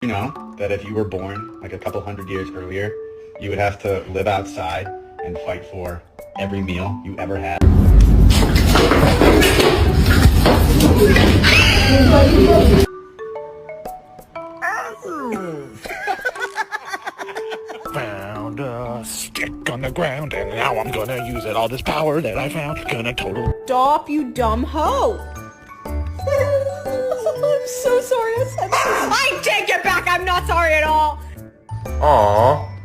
You know that if you were born like a couple hundred years earlier, you would have to live outside and fight for every meal you ever had? Found a stick on the ground, and now I'm gonna use it. All this power that I found, gonna total. Stop, you dumb hoe! I'm so sorry. I take it back. I'm not sorry at all. Aww.